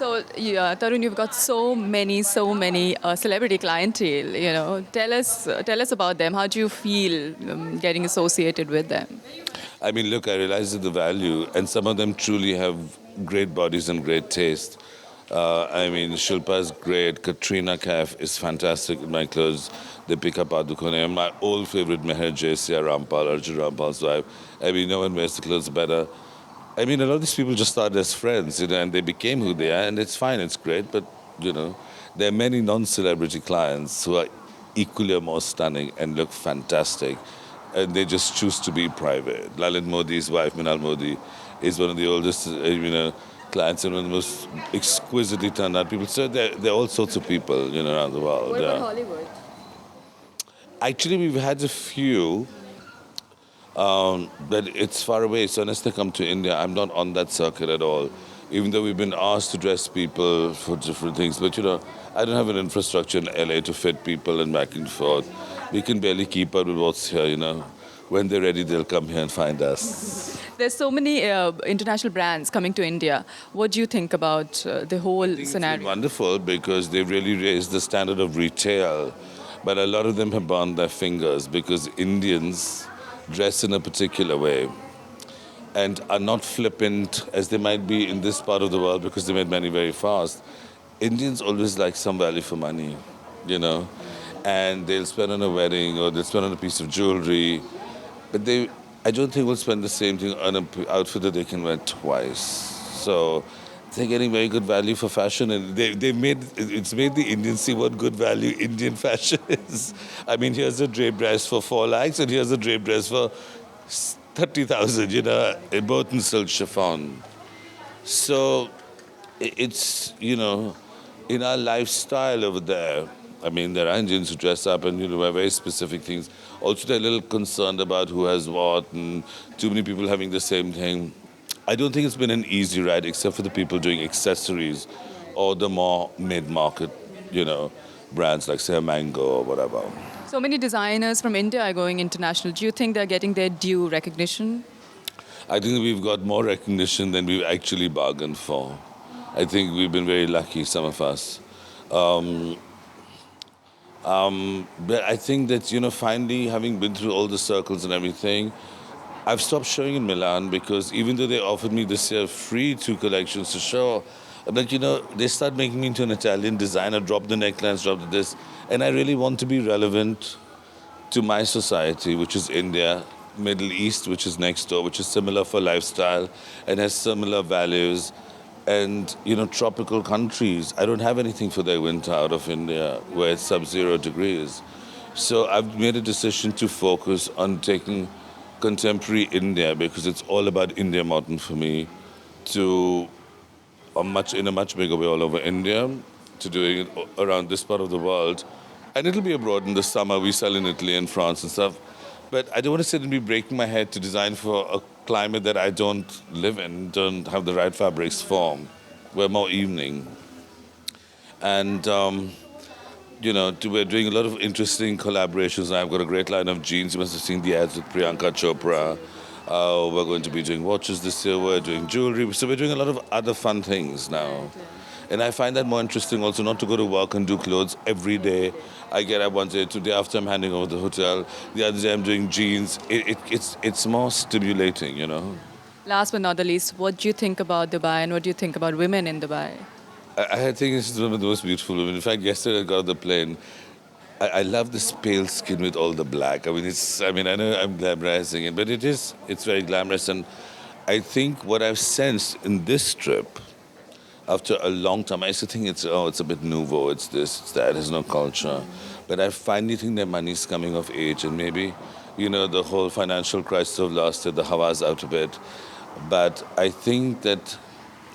So, yeah, Tarun, you've got so many celebrity clientele. Tell us about them. How do you feel getting associated with them? I mean, look, I realize the value, and some of them truly have great bodies and great taste. I mean, Shilpa is great. Katrina Kaif is fantastic in my clothes. They pick up Adukone. And my old favorite Meher Jaisia Rampal, Arjun Rampal's wife. I mean, no one wears the clothes better. I mean, a lot of these people just started as friends, and they became who they are, and it's fine, it's great. But, there are many non-celebrity clients who are equally or more stunning and look fantastic, and they just choose to be private. Lalit Modi's wife, Minal Modi, is one of the oldest, clients and one of the most exquisitely turned out people. So there are all sorts of people, around the world. What about Yeah. Hollywood? Actually, we've had a few. But it's far away. So unless they come to India, I'm not on that circuit at all. Even though we've been asked to dress people for different things, but I don't have an infrastructure in LA to fit people and back and forth. We can barely keep up with what's here. When they're ready, they'll come here and find us. There's so many international brands coming to India. What do you think about the whole I think it's been scenario? wonderful because they've really raised the standard of retail. But a lot of them have burned their fingers because Indians dress in a particular way and are not flippant as they might be in this part of the world because they made money very fast. Indians always like some value for money, you know, and they'll spend on a wedding or they'll spend on a piece of jewelry, but I don't think will spend the same thing on an outfit that they can wear twice. So they're getting very good value for fashion, and it's made the Indians see what good value Indian fashion is. I mean, here's a drape dress for 4 lakhs, and here's a drape dress for 30,000. Both in silk chiffon. So it's in our lifestyle over there. I mean, there are Indians who dress up and wear very specific things. Also, they're a little concerned about who has what, and too many people having the same thing. I don't think it's been an easy ride, except for the people doing accessories or the more mid-market, brands like say Mango or whatever. So many designers from India are going international. Do you think they're getting their due recognition? I think we've got more recognition than we've actually bargained for. I think we've been very lucky, some of us. But I think that, finally, having been through all the circles and everything, I've stopped showing in Milan because even though they offered me this year free 2 collections to show, but they start making me into an Italian designer, drop the necklines, drop the this. And I really want to be relevant to my society, which is India, Middle East, which is next door, which is similar for lifestyle and has similar values. And, tropical countries. I don't have anything for their winter out of India where it's sub-zero degrees. So I've made a decision to focus on taking contemporary India because it's all about India modern for me to in a much bigger way all over India, to doing it around this part of the world. And it'll be abroad in the summer. We sell in Italy and France and stuff. But I don't want to sit and be breaking my head to design for a climate that I don't live in, don't have the right fabrics for. We're more evening. And, we're doing a lot of interesting collaborations. I've got a great line of jeans. You must have seen the ads with Priyanka Chopra. We're going to be doing watches this year. We're doing jewelry. So we're doing a lot of other fun things now. And I find that more interesting also not to go to work and do clothes every day. I get up one day, today after I'm handing over the hotel, the other day I'm doing jeans. It's more stimulating. Last but not the least, what do you think about Dubai and what do you think about women in Dubai? I think this is one of the most beautiful women. In fact, yesterday I got on the plane. I love this pale skin with all the black. I know I'm glamorizing it, but it's very glamorous. And I think what I've sensed in this trip, after a long time, I used to think it's a bit nouveau, it's this, it's that, there's no culture. But I finally think their money's coming of age, and maybe, the whole financial crisis of last year, the Hawa's out a bit. But I think that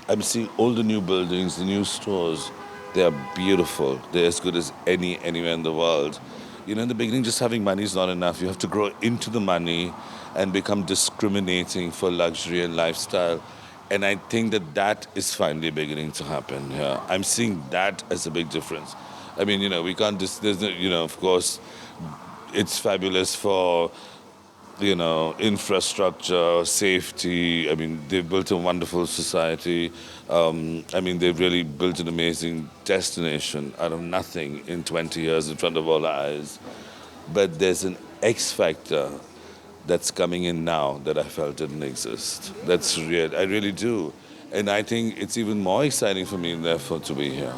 I'm seeing all the new buildings, the new stores, they are beautiful. They're as good as anywhere in the world. In the beginning, just having money is not enough. You have to grow into the money and become discriminating for luxury and lifestyle. And I think that is finally beginning to happen here. I'm seeing that as a big difference. I mean, we can't just, of course, it's fabulous for infrastructure, safety. I mean, they've built a wonderful society. I mean, they've really built an amazing destination out of nothing in 20 years in front of all our eyes. But there's an X factor that's coming in now that I felt didn't exist. That's real. I really do. And I think it's even more exciting for me, therefore, to be here.